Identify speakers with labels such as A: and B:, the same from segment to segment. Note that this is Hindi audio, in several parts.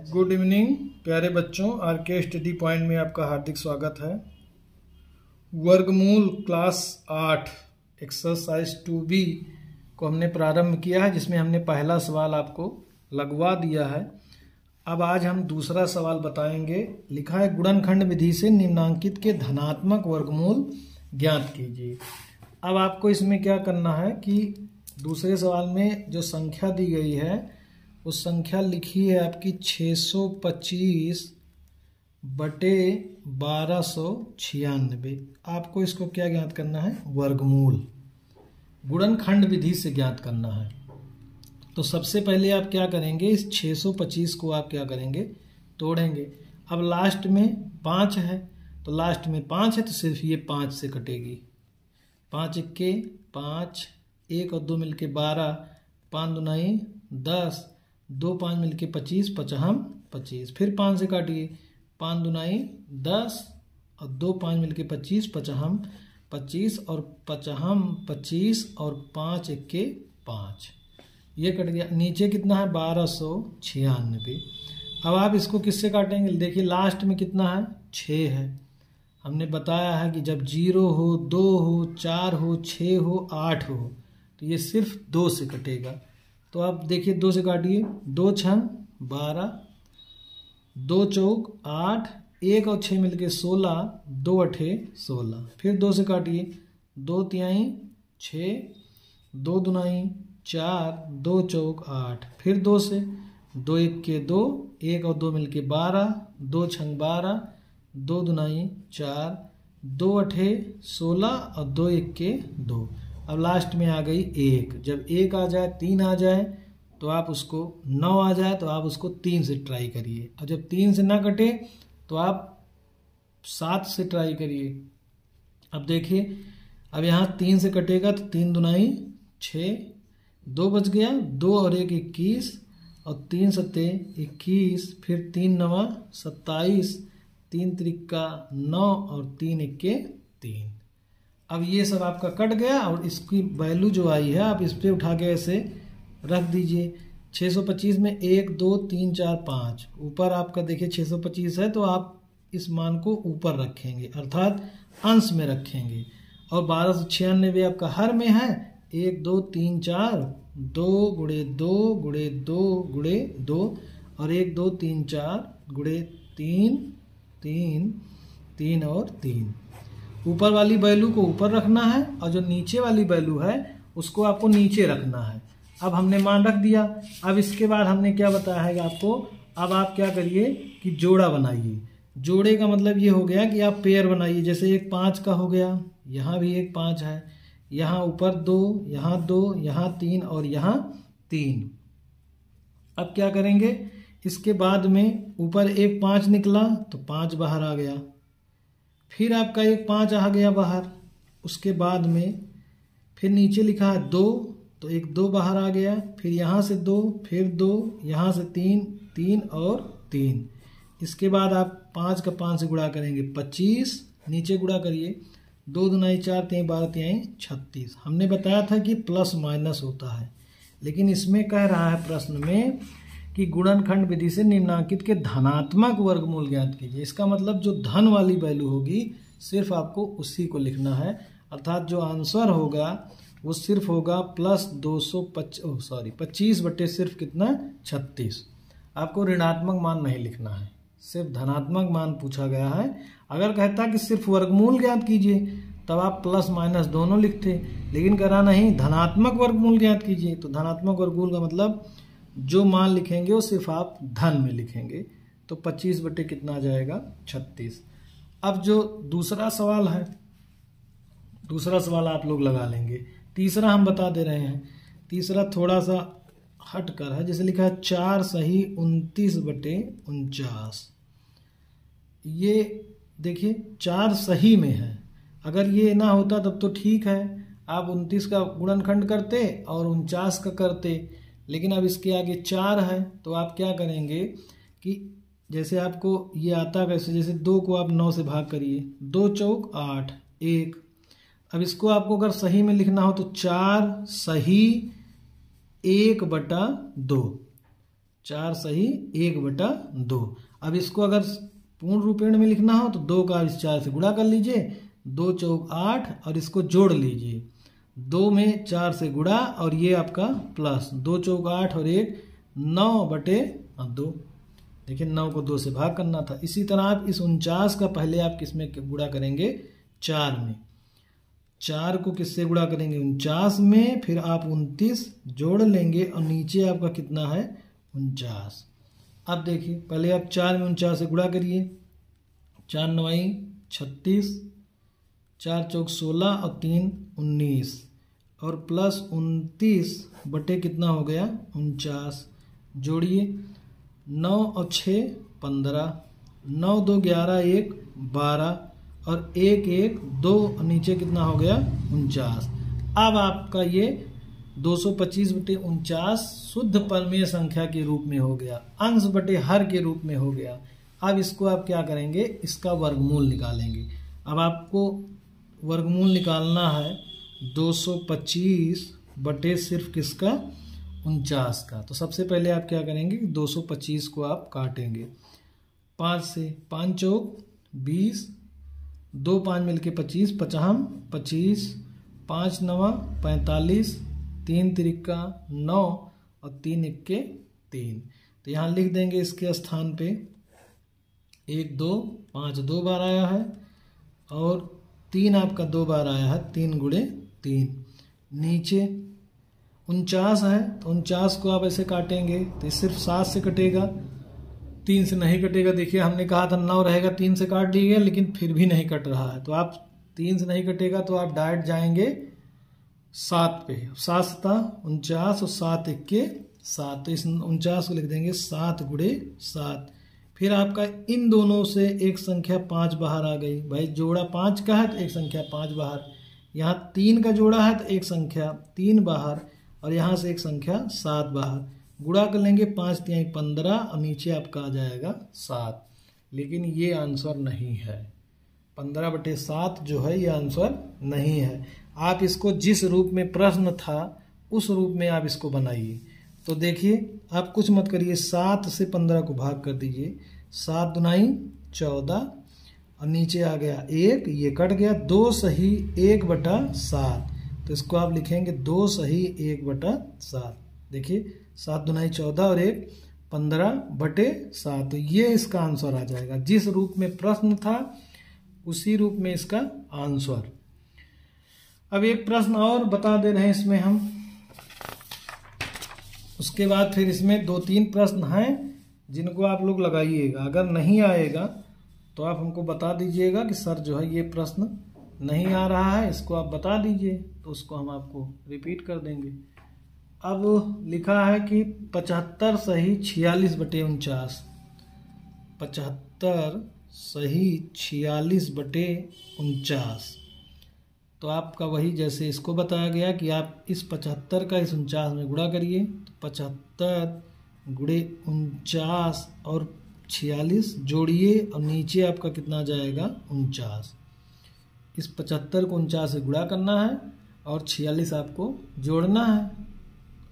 A: गुड इवनिंग प्यारे बच्चों, आरके स्टडी पॉइंट में आपका हार्दिक स्वागत है। वर्गमूल क्लास 8 एक्सरसाइज 2B को हमने प्रारंभ किया है, जिसमें हमने पहला सवाल आपको लगवा दिया है। अब आज हम दूसरा सवाल बताएंगे। लिखा है गुणनखंड विधि से निम्नांकित के धनात्मक वर्गमूल ज्ञात कीजिए। अब आपको इसमें क्या करना है कि दूसरे सवाल में जो संख्या दी गई है उस संख्या लिखी है आपकी 625 बटे 1296। आपको इसको क्या ज्ञात करना है? वर्गमूल गुणनखंड विधि से ज्ञात करना है। तो सबसे पहले आप क्या करेंगे, इस 625 को आप क्या करेंगे? तोड़ेंगे। अब लास्ट में 5 है, तो लास्ट में 5 है तो सिर्फ ये 5 से कटेगी। 5 इक्के 5, 1 और 2 मिलके 12, 5 दूनाई 10, 2 5 मिलके 25, 25। फिर 5 से काटिए, 5 दूनाई 10 और 2 5 मिलके 25, 25 और 25 और 5 इक्के 5, ये कट गया। नीचे कितना है? 1296। अब आप इसको किससे काटेंगे? देखिए लास्ट में कितना है? 6 है। हमने बताया है कि जब 0 हो, 2 हो, 4 हो, 6 हो, 8 हो तो ये सिर्फ 2 से कटेगा। तो आप देखिए 2 से काटिए, 2 छंग 12, 2 चौक 8, 1 और 6 मिलके 16, 2 अठे 16। फिर 2 से काटिए, 2 तिहाई 6, 2 दुनाई 4, 2 चौक 8। फिर 2 से, 2 1 के 2, 1 और 2 मिलके 12, 2 छंग 12, 2 दुनाई 4, 2 अठे 16 और 2 1 के 2। अब लास्ट में आ गई 1। जब 1 आ जाए, 3 आ जाए तो आप उसको, 9 आ जाए तो आप उसको 3 से ट्राई करिए। और जब 3 से ना कटे तो आप 7 से ट्राई करिए। अब देखिए, अब यहाँ 3 से कटेगा तो 3 दुनाई 6, 2 बच गया, 2 और 1 21 और 3 सत्ते 21। फिर 3 नवा 27, 3 त्रिका 9 और 3 इक्के 3। अब ये सब आपका कट गया और इसकी वैल्यू जो आई है आप इस पे उठा के ऐसे रख दीजिए। 625 में 1 2 3 4 5, ऊपर आपका देखिए 625 है तो आप इस मान को ऊपर रखेंगे, अर्थात अंश में रखेंगे। और 1296 आपका हर में है। 1 2 3 4, 2 गुणे 2 गुणे 2 गुणे 2 और 1 2 3 4 गुणे 3 3 3 और 3। ऊपर वाली वैल्यू को ऊपर रखना है और जो नीचे वाली वैल्यू है उसको आपको नीचे रखना है। अब हमने मान रख दिया। अब इसके बाद हमने क्या बताया है आपको? अब आप क्या करिए कि जोड़ा बनाइए। जोड़े का मतलब ये हो गया कि आप पेयर बनाइए। जैसे एक 5 का हो गया, यहाँ भी एक 5 है, यहाँ ऊपर 2, यहाँ 2, यहाँ 3 और यहाँ 3। अब क्या करेंगे? इसके बाद में ऊपर एक 5 निकला तो 5 बाहर आ गया। फिर आपका एक 5 आ गया बाहर। उसके बाद में फिर नीचे लिखा है 2 तो एक 2 बाहर आ गया। फिर यहाँ से 2, फिर 2, यहाँ से 3, 3 और 3। इसके बाद आप 5 का 5 से गुणा करेंगे 25, नीचे गुणा करिए, 2 दुनाई 4 3 12 3 36। हमने बताया था कि प्लस माइनस होता है, लेकिन इसमें कह रहा है प्रश्न में कि गुणनखंड विधि से निम्नांकित के धनात्मक वर्गमूल ज्ञात कीजिए। इसका मतलब जो धन वाली वैल्यू होगी सिर्फ आपको उसी को लिखना है, अर्थात जो आंसर होगा वो सिर्फ होगा प्लस 25 बटे सिर्फ कितना? 36। आपको ऋणात्मक मान नहीं लिखना है, सिर्फ धनात्मक मान पूछा गया है। अगर कहता कि सिर्फ वर्गमूल ज्ञात कीजिए तब आप प्लस माइनस दोनों लिखते, लेकिन करा नहीं धनात्मक वर्गमूल ज्ञात कीजिए। तो धनात्मक वर्गमूल का मतलब जो मान लिखेंगे वो सिर्फ आप धन में लिखेंगे। तो 25 बटे कितना आ जाएगा? 36। अब जो दूसरा सवाल है, दूसरा सवाल आप लोग लगा लेंगे। तीसरा हम बता दे रहे हैं। तीसरा थोड़ा सा हट कर है, जैसे लिखा है 4 सही 29 बटे 49। ये देखिए 4 सही में है। अगर ये ना होता तब तो ठीक है, आप 29 का गुणनखंड करते और 49 का करते, लेकिन अब इसके आगे 4 है तो आप क्या करेंगे कि जैसे आपको ये आता कैसे, जैसे 2 को आप 9 से भाग करिए, 2 चौक 8 1। अब इसको आपको अगर सही में लिखना हो तो 4 सही 1 बटा 2। 4 सही 1/2। अब इसको अगर पूर्ण रूपेण में लिखना हो तो 2 का इस 4 से गुणा कर लीजिए, 2 चौक 8 और इसको जोड़ लीजिए, 2 में 4 से गुणा और ये आपका प्लस 2 चौक 8 और 1 9/2। देखिए 9 को 2 से भाग करना था। इसी तरह आप इस 49 का पहले आप किसमें गुणा करेंगे, 4 में। 4 को किससे गुणा करेंगे, 49 में, फिर आप 29 जोड़ लेंगे और नीचे आपका कितना है 49। अब देखिए पहले आप 4 में 49 से गुणा करिए, 4 9 36, 4 चौक 16 और 3 19 और प्लस 29 बटे कितना हो गया 49। जोड़िए 9 और 6 15, 9 2 11 1 12 और 1 1 2 नीचे कितना हो गया 49। अब आपका ये 225/49 शुद्ध परमेय संख्या के रूप में हो गया, अंश बटे हर के रूप में हो गया। अब इसको आप क्या करेंगे, इसका वर्गमूल निकालेंगे। अब आपको वर्गमूल निकालना है 225 बटे सिर्फ किसका 49 का। तो सबसे पहले आप क्या करेंगे, 225 को आप काटेंगे 5 से, 5 चौक 20, 2 5 मिलके 25, 55 25, 5 9 45, 3 तिरिका 9 और 3 इक्के 3। तो यहाँ लिख देंगे इसके स्थान पे 1 2 5 2 बार आया है और 3 आपका 2 बार आया है, 3 गुणे 3। नीचे 49 है तो 49 को आप ऐसे काटेंगे तो सिर्फ 7 से कटेगा, 3 से नहीं कटेगा। देखिए हमने कहा था 9 रहेगा, 3 से काट दिए लेकिन फिर भी नहीं कट रहा है, तो आप 3 से नहीं कटेगा तो आप डायरेक्ट जाएंगे 7 पे। 7 7 49 और 7 इक्के 7, तो इस 49 को लिख देंगे 7 गुणे 7। फिर आपका इन दोनों से एक संख्या 5 बाहर आ गई, भाई जोड़ा 5 का है तो एक संख्या 5 बाहर, यहाँ 3 का जोड़ा है तो एक संख्या 3 बाहर और यहाँ से एक संख्या 7 बाहर। गुणा कर लेंगे 5 3 15 और नीचे आपका आ जाएगा 7। लेकिन ये आंसर नहीं है, 15/7 जो है ये आंसर नहीं है। आप इसको जिस रूप में प्रश्न था उस रूप में आप इसको बनाइए। तो देखिए आप कुछ मत करिए, 7 से 15 को भाग कर दीजिए, 7 दूनाई 14 और नीचे आ गया 1, ये कट गया, 2 सही 1/7। तो इसको आप लिखेंगे 2 सही 1/7। देखिए 7 दूनाई 14 और 1 15/7। तो ये इसका आंसर आ जाएगा, जिस रूप में प्रश्न था उसी रूप में इसका आंसर। अब एक प्रश्न और बता दे रहे हैं इसमें हम, उसके बाद फिर इसमें 2-3 प्रश्न हैं जिनको आप लोग लगाइएगा। अगर नहीं आएगा तो आप हमको बता दीजिएगा कि सर जो है ये प्रश्न नहीं आ रहा है, इसको आप बता दीजिए, तो उसको हम आपको रिपीट कर देंगे। अब लिखा है कि 75 सही 46/49, 75 सही 46/49। तो आपका वही जैसे इसको बताया गया कि आप इस 75 का इस 49 में गुणा करिए, तो 75 गुणे 49 और 46 जोड़िए और नीचे आपका कितना जाएगा 49। इस 75 को 49 से गुणा करना है और 46 आपको जोड़ना है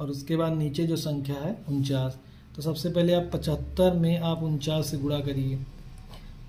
A: और उसके बाद नीचे जो संख्या है 49। तो सबसे पहले आप 75 में आप 49 से गुणा करिए।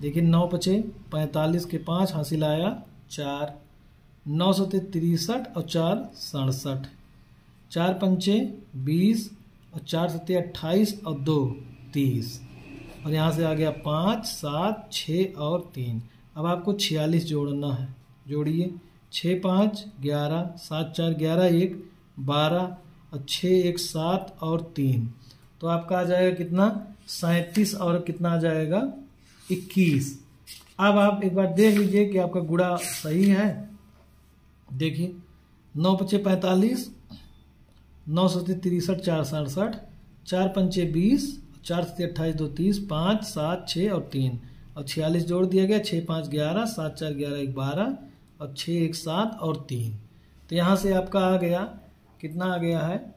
A: देखिए 9 5 45 के 5 हासिल आया 4, 9 7 63 और 4 67, 4 5 20 और 4 7 28 और 2 30 और यहाँ से आ गया 5 7 6 और 3। अब आपको 46 जोड़ना है, जोड़िए 6 5 11, 7 4 11 1 12 और 6 1 7 और 3। तो आपका आ जाएगा कितना 37 और कितना आ जाएगा 21। अब आप एक बार देख लीजिए कि आपका गुणा सही है। देखिए 9 5 45, 9 7 63 4 67, 4 5 20, 4 7 28 2 30, 5 7 6 और 3 और 46 जोड़ दिया गया, 6 5 11, 7 4 11 1 12 और 6 1 7 और 3। तो यहाँ से आपका आ गया कितना आ गया है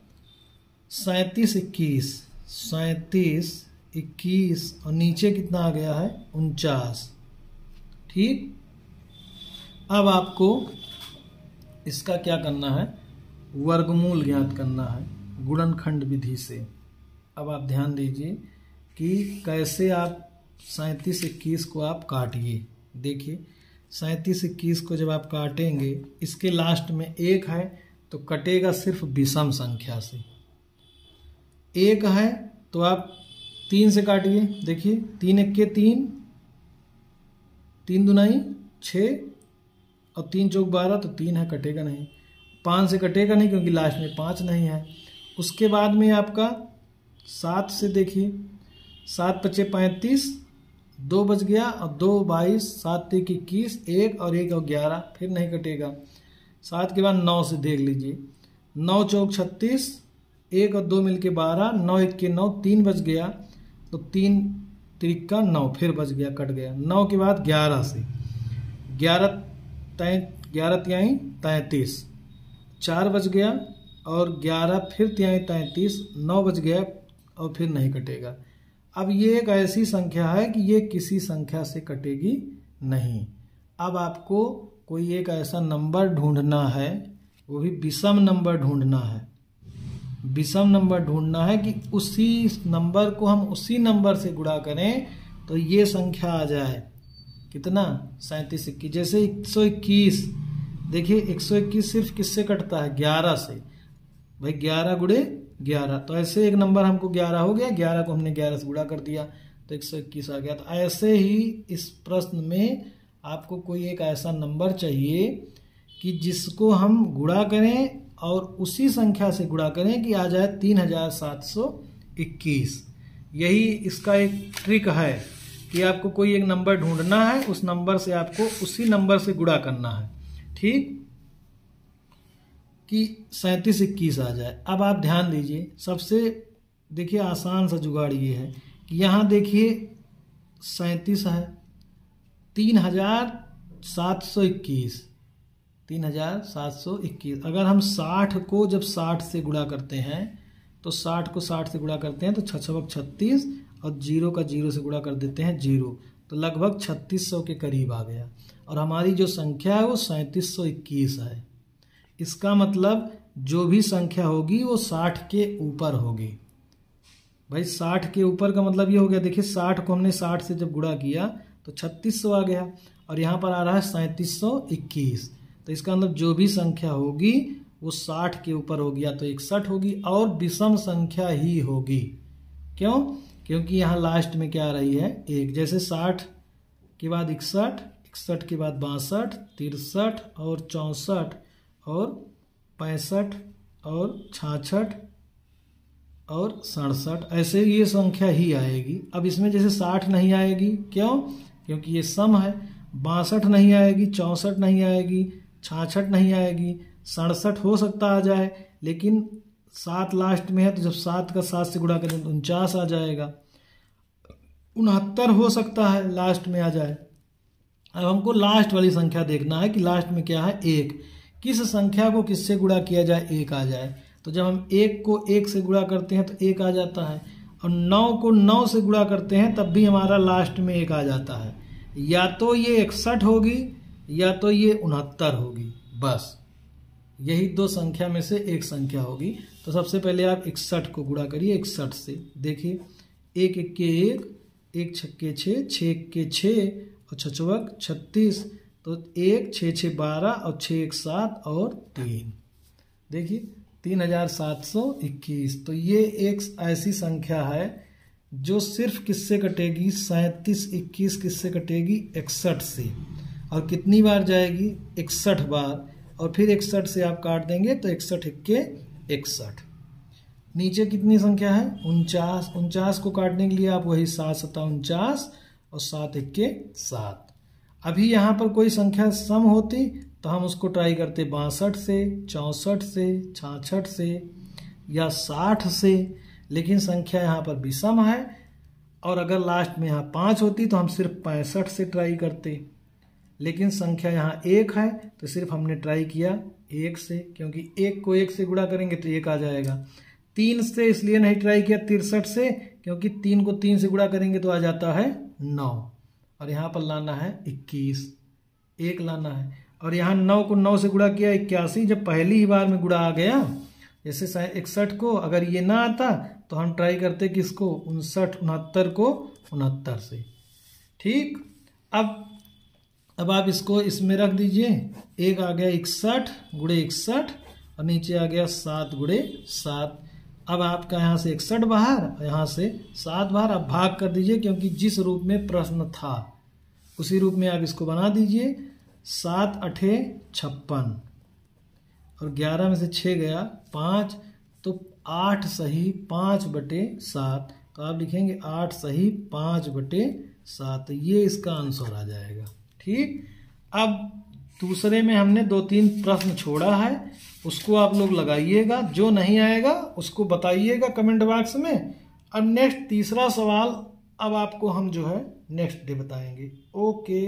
A: 37 21, 37 21 और नीचे कितना आ गया है 49। ठीक, अब आपको इसका क्या करना है, वर्गमूल ज्ञात करना है गुणनखंड विधि से। अब आप ध्यान दीजिए कि कैसे आप 37 21 को आप काटिए। देखिए 37 21 को जब आप काटेंगे, इसके लास्ट में 1 है तो कटेगा सिर्फ विषम संख्या से। 1 है तो आप 3 से काटिए। देखिए 3 1 के 3, 3 दूनाई 6 और 3 चौक 12 तो 3 है, कटेगा नहीं। 5 से कटेगा नहीं क्योंकि लास्ट में 5 नहीं है। उसके बाद में आपका 7 से देखिए, 7 5 35, 2 बच गया और 2 22, 7 1 21, 1 और 1 और 11, फिर नहीं कटेगा। 7 के बाद 9 से देख लीजिए, 9 चौक 36, 1 और 2 मिलके 12, 9 1 के 9, 3 बच गया तो 3 3 9, फिर बच गया, कट गया। 9 के बाद 11 से, 11 तिहाई 33, 4 बच गया और 11 फिर तिहाई 33, 9 बच गया और फिर नहीं कटेगा। अब ये एक ऐसी संख्या है कि ये किसी संख्या से कटेगी नहीं। अब आपको कोई एक ऐसा नंबर ढूंढना है, वो भी विषम नंबर ढूंढना है। विषम नंबर ढूंढना है कि उसी नंबर को हम उसी नंबर से गुणा करें तो ये संख्या आ जाए। कितना? 37 21। जैसे 121, देखिए 121 सिर्फ किससे कटता है? 11 से। भाई 11 गुणे 11, तो ऐसे एक नंबर हमको 11 हो गया, 11 को हमने 11 से गुणा कर दिया तो 121 आ गया। तो ऐसे ही इस प्रश्न में आपको कोई एक ऐसा नंबर चाहिए कि जिसको हम गुणा करें और उसी संख्या से गुणा करें कि आ जाए 3721। यही इसका एक ट्रिक है कि आपको कोई एक नंबर ढूंढना है, उस नंबर से आपको उसी नंबर से गुणा करना है, ठीक, कि 37 21 आ जाए। अब आप ध्यान दीजिए, सबसे देखिए आसान सा जुगाड़ ये है कि यहाँ देखिए 37 है, 3721, 3721। अगर हम 60 को जब 60 से गुणा करते हैं तो 60 को 60 से गुणा करते हैं तो 6 36 और 0 का 0 से गुणा कर देते हैं 0, तो लगभग 3600 के करीब आ गया। और हमारी जो संख्या है वो 3721 है। इसका मतलब जो भी संख्या होगी वो 60 के ऊपर होगी। भाई 60 के ऊपर का मतलब ये हो गया, देखिए 60 को हमने 60 से जब गुणा किया तो 3600 आ गया और यहाँ पर आ रहा है 3721। तो इसका मतलब जो भी संख्या होगी वो 60 के ऊपर होगी, या तो 61 होगी और विषम संख्या ही होगी। क्यों? क्योंकि यहाँ लास्ट में क्या आ रही है? 1। जैसे 60 के बाद 61, 61 के बाद 62, 63 और 64 और 65 और 66 और 67, ऐसे ये संख्या ही आएगी। अब इसमें जैसे 60 नहीं आएगी, क्यों? क्योंकि ये सम है। 62 नहीं आएगी, 64 नहीं आएगी, 66 नहीं आएगी, 67 हो सकता आ जाए, लेकिन 7 लास्ट में है तो जब 7 का 7 से गुणा करें तो 49 आ जाएगा। 69 हो सकता है लास्ट में आ जाए। अब हमको लास्ट वाली संख्या देखना है कि लास्ट में क्या है? 1। किस संख्या को किससे गुणा किया जाए 1 आ जाए? तो जब हम 1 को 1 से गुणा करते हैं तो 1 आ जाता है, और 9 को 9 से गुणा करते हैं तब भी हमारा लास्ट में 1 आ जाता है। या तो ये 61 होगी या तो ये 69 होगी, बस यही दो संख्या में से एक संख्या होगी। तो सबसे पहले आप 61 को गुणा करिए 61 से। देखिए 1 1 के 1, 1 6 के 6, 6 के 6 और 6 चौक 36, तो 1 6 6 12 और 6 1 7 और 3। देखिए 3721। तो ये एक ऐसी संख्या है जो सिर्फ किससे कटेगी? 37 21 किससे कटेगी? 61 से। और कितनी बार जाएगी? 61 बार। और फिर 61 से आप काट देंगे तो 61 1 61। नीचे कितनी संख्या है? 49। 49 को काटने के लिए आप वही 7 7 49 और 7 1 7। अभी यहाँ पर कोई संख्या सम होती तो हम उसको ट्राई करते 62 से, 64 से, 66 से या 60 से, लेकिन संख्या यहाँ पर विषम है। और अगर लास्ट में यहाँ 5 होती तो हम सिर्फ 65 से ट्राई करते, लेकिन संख्या यहाँ 1 है तो सिर्फ हमने ट्राई किया 1 से, क्योंकि 1 को 1 से गुणा करेंगे तो 1 आ जाएगा। 3 से इसलिए नहीं ट्राई किया 63 से, क्योंकि 3 को 3 से गुणा करेंगे तो आ जाता है 9, और यहाँ पर लाना है 21, 1 लाना है। और यहाँ 9 को 9 से गुणा किया 81, जब पहली ही बार में गुणा आ गया। जैसे 61 को अगर ये ना आता तो हम ट्राई करते किसको, 69 को 69 से। ठीक, अब आप इसको इसमें रख दीजिए। एक आ गया 61 गुणे 61 और नीचे आ गया 7 गुणे 7। अब आपका यहाँ से 61 बाहर, यहाँ से 7 बाहर। अब भाग कर दीजिए, क्योंकि जिस रूप में प्रश्न था उसी रूप में आप इसको बना दीजिए। 7 8 56 और 11 में से 6 गया 5, तो 8 सही 5/7। तो आप लिखेंगे 8 सही 5/7। ये इसका आंसर आ जाएगा। ठीक, अब दूसरे में हमने 2-3 प्रश्न छोड़ा है, उसको आप लोग लगाइएगा। जो नहीं आएगा उसको बताइएगा कमेंट बॉक्स में। अब नेक्स्ट तीसरा सवाल अब आपको हम जो है नेक्स्ट डे बताएंगे। ओके।